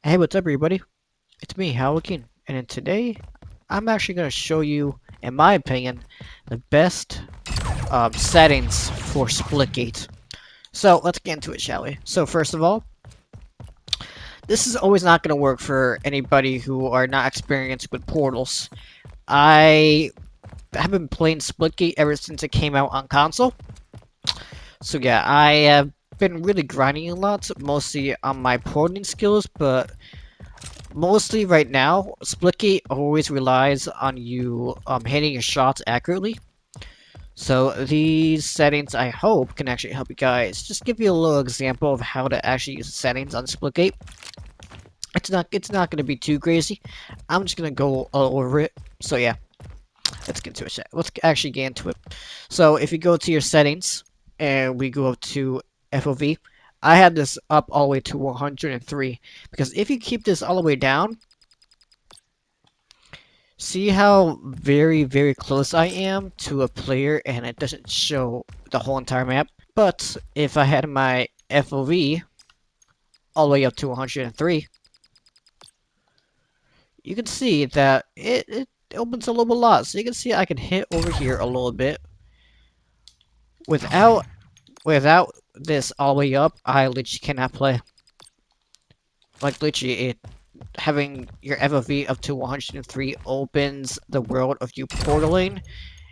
Hey, what's up, everybody? It's me, Howlkin, and in today, I'm actually going to show you, in my opinion, the best settings for Splitgate. So, let's get into it, shall we? So, first of all, this is always not going to work for anybody who are not experienced with portals. I have been playing Splitgate ever since it came out on console. So yeah, I have been really grinding a lot, mostly on my porting skills, but mostly right now, Splitgate always relies on you hitting your shots accurately. So these settings, I hope, can actually help you guys. Just give you a little example of how to actually use the settings on Splitgate. It's not going to be too crazy. I'm just going to go all over it. So yeah, let's get into it. Let's actually get into it. So if you go to your settings and we go up to FOV, I had this up all the way to 103 because if you keep this all the way down, see how very, very close I am to a player and it doesn't show the whole entire map? But if I had my FOV all the way up to 103, you can see that it opens a little lot. So you can see I can hit over here a little bit. Without this all the way up, I literally cannot play. Like literally, having your FOV up to 103 opens the world of you portaling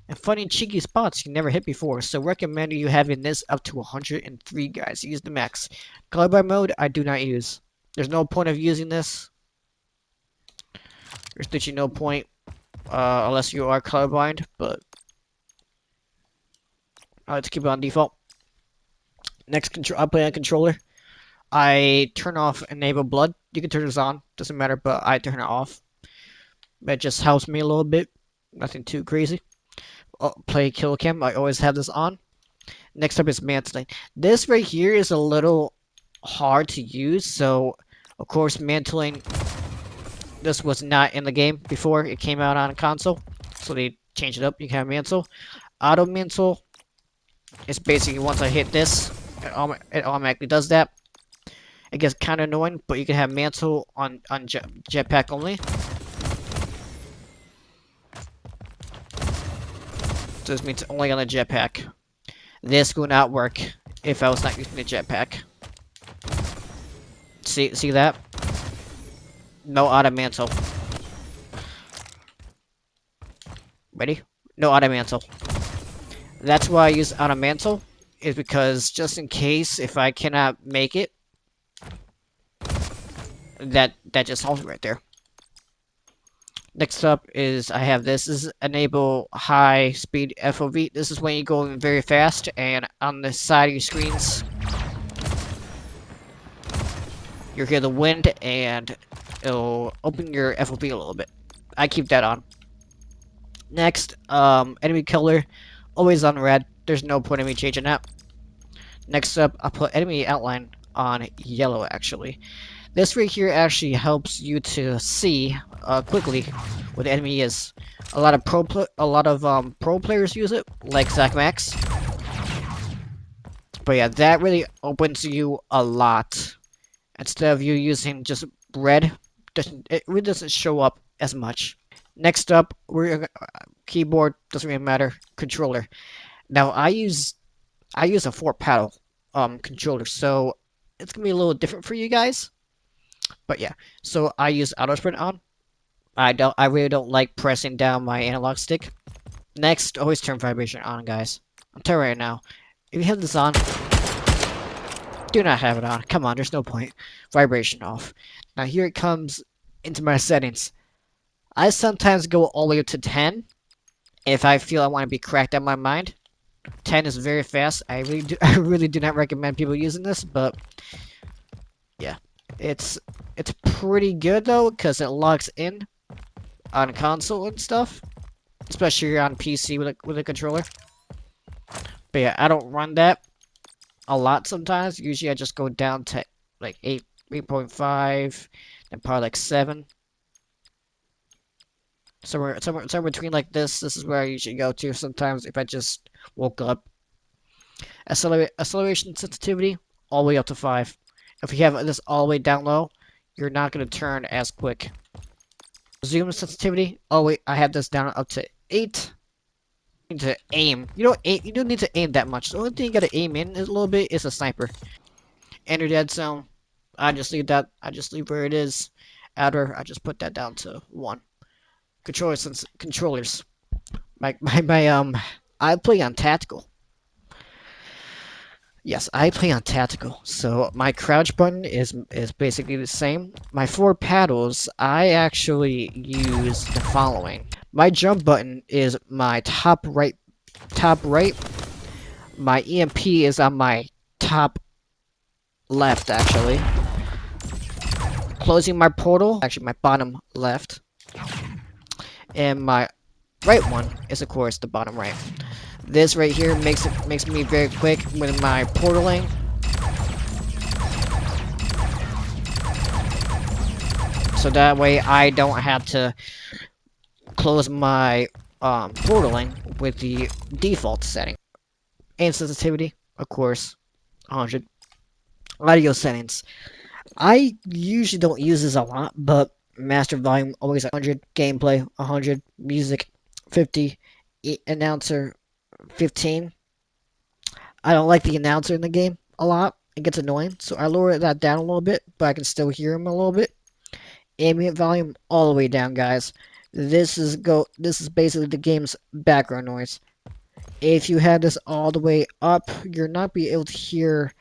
and finding cheeky spots you never hit before, so recommend you having this up to 103, guys. Use the max. Colorblind mode, I do not use. There's no point of using this. There's literally no point, unless you are colorblind, but I like to keep it on default. Next, I play on controller. I turn off Enable Blood. You can turn this on, doesn't matter, but I turn it off. That just helps me a little bit. Nothing too crazy. Play Kill Cam, I always have this on. Next up is mantling. This right here is a little hard to use, so of course mantling, this was not in the game before it came out on console, so they changed it up. You can have mantle. Auto mantle is basically once I hit this, it automatically does that. It gets kind of annoying, but you can have mantle on jetpack only. So this means only on the jetpack. This will not work if I was not using the jetpack. See that? No auto mantle. Ready? No auto mantle. That's why I use auto mantle, is because just in case if I cannot make it, that just helps me right there. Next up is I have this. This is enable high speed FOV. This is when you're going very fast, and on the side of your screens, you hear the wind, and it'll open your FOV a little bit. I keep that on. Next, enemy color, always on red. There's no point in me changing that. Next up, I'll put enemy outline on yellow, actually. This right here actually helps you to see quickly what the enemy is. A lot of pro players use it, like Zach Max. But yeah, that really opens you a lot. Instead of you using just red, it really doesn't show up as much. Next up, we're keyboard, doesn't really matter. Controller. Now I use a 4 paddle controller, so it's gonna be a little different for you guys. But yeah, so I use auto sprint on. I really don't like pressing down my analog stick. Next, always turn vibration on, guys. I'm telling you right now, if you have this on, do not have it on. Come on, there's no point. Vibration off. Now here it comes into my settings. I sometimes go all the way up to 10 if I feel I want to be cracked out of my mind. 10 is very fast. I really do not recommend people using this, but yeah, it's pretty good though because it locks in on console and stuff, especially on PC with a controller. But yeah, I don't run that a lot sometimes. Usually I just go down to like 8.5, and probably like 7. Somewhere between like this. This is where I usually go to sometimes if I just woke up. Acceleration sensitivity all the way up to 5. If you have this all the way down low, you're not gonna turn as quick. Zoom sensitivity. Oh wait, I have this down up to 8. Need to aim. You don't need to aim that much. The only thing you gotta aim in is a little bit is a sniper. Enter dead zone. I just leave that. I just leave where it is. Outer. I just put that down to 1. Controllers. I play on tactical. Yes, I play on tactical. So my crouch button is basically the same. My 4 paddles, I actually use the following. My jump button is my top right. My EMP is on my top left, actually. Closing my portal, actually my bottom left. And my right one is of course the bottom right. This right here makes me very quick with my portaling. So that way I don't have to close my portaling with the default setting. Aim sensitivity, of course, 100. Audio settings. I usually don't use this a lot, but master volume always 100, gameplay 100, music 50, announcer 15. I don't like the announcer in the game a lot. It gets annoying, so I lower that down a little bit, but I can still hear him a little bit. Ambient volume all the way down, guys. This is basically the game's background noise. If you have this all the way up, you're not be able to hear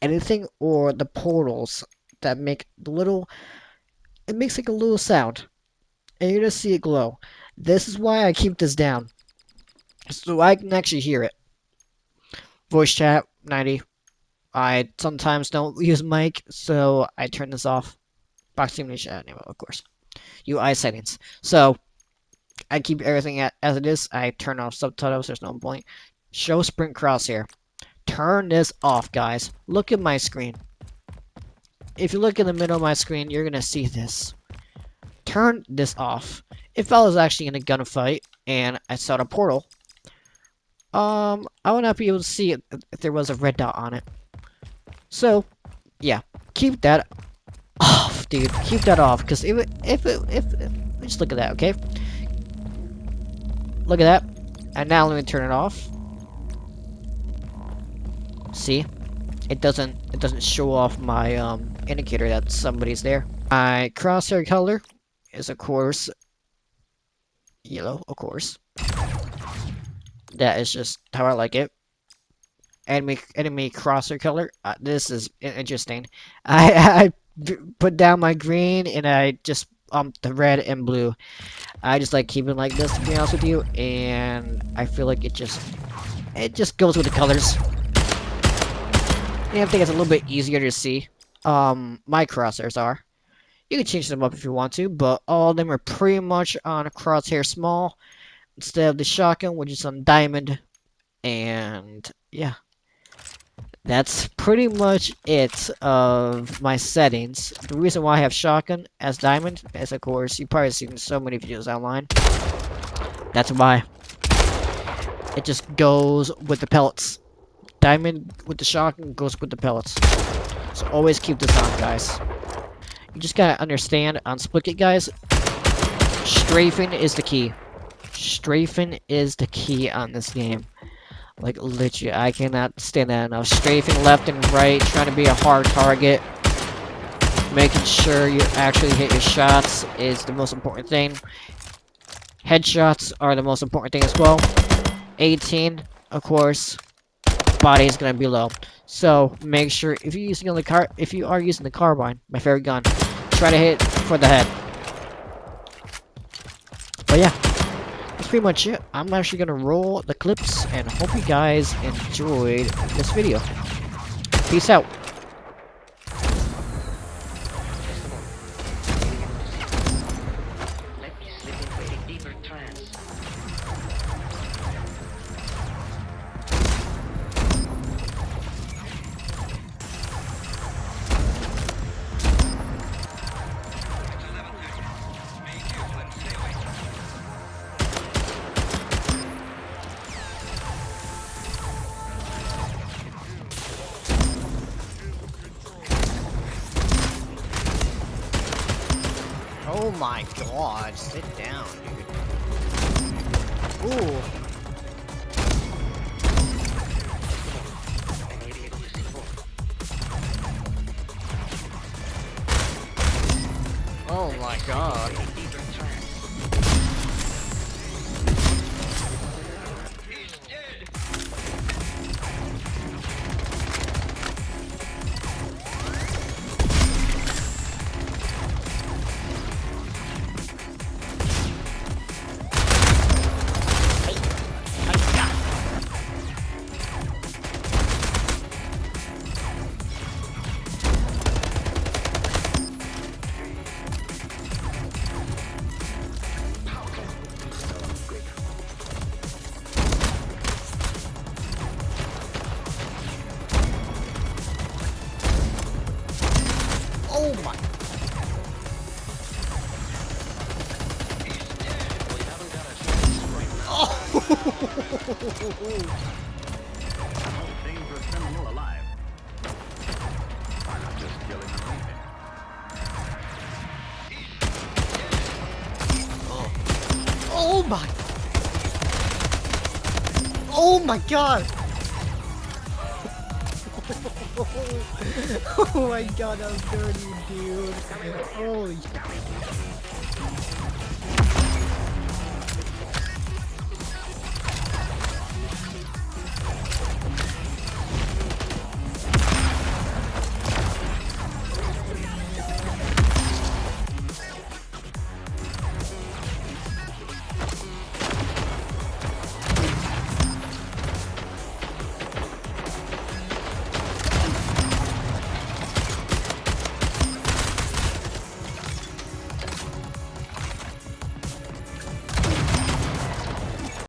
anything or the portals that make the little. It makes like a little sound, and you're gonna see it glow. This is why I keep this down, so I can actually hear it. Voice chat 90. I sometimes don't use mic, so I turn this off. Proximity chat, of course. UI settings. So I keep everything as it is. I turn off subtitles. There's no point. Show sprint crosshair. Turn this off, guys. Look at my screen. If you look in the middle of my screen, you're gonna see this. Turn this off. If I was actually in a gunfight and I saw a portal, I would not be able to see it if there was a red dot on it. So, yeah, keep that off, dude. Keep that off, because if just look at that, okay? Look at that. And now let me turn it off. See? It doesn't show off my indicator that somebody's there. My crosshair color is of course yellow, of course. That is just how I like it. Enemy crosshair color. This is interesting. I put down my green and I just the red and blue. I just like keeping it like this, to be honest with you, and I feel like it just goes with the colors. And I think it's a little bit easier to see. My crosshairs are. You can change them up if you want to, but all of them are pretty much on a crosshair small instead of the shotgun, which is on diamond. And yeah, that's pretty much it of my settings. The reason why I have shotgun as diamond is, of course, you've probably seen so many videos online. That's why. It just goes with the pellets. Diamond with the shotgun goes with the pellets. So always keep this on, guys. You just gotta understand, on Splitgate, guys, strafing is the key. Strafing is the key on this game. Like, literally, I cannot stand that enough. Strafing left and right, trying to be a hard target. Making sure you actually hit your shots is the most important thing. Headshots are the most important thing as well. 18, of course. Body is gonna be low. So make sure if you are using the carbine, my favorite gun, try to hit for the head. But yeah, that's pretty much it. I'm actually gonna roll the clips and hope you guys enjoyed this video. Peace out. Oh my god, sit down, dude. Ooh. Oh my god. Oh my. Dangerous criminal alive. Why not just kill him and leave him? Oh my. Oh my god. Oh my god, that was dirty, dude. Holy.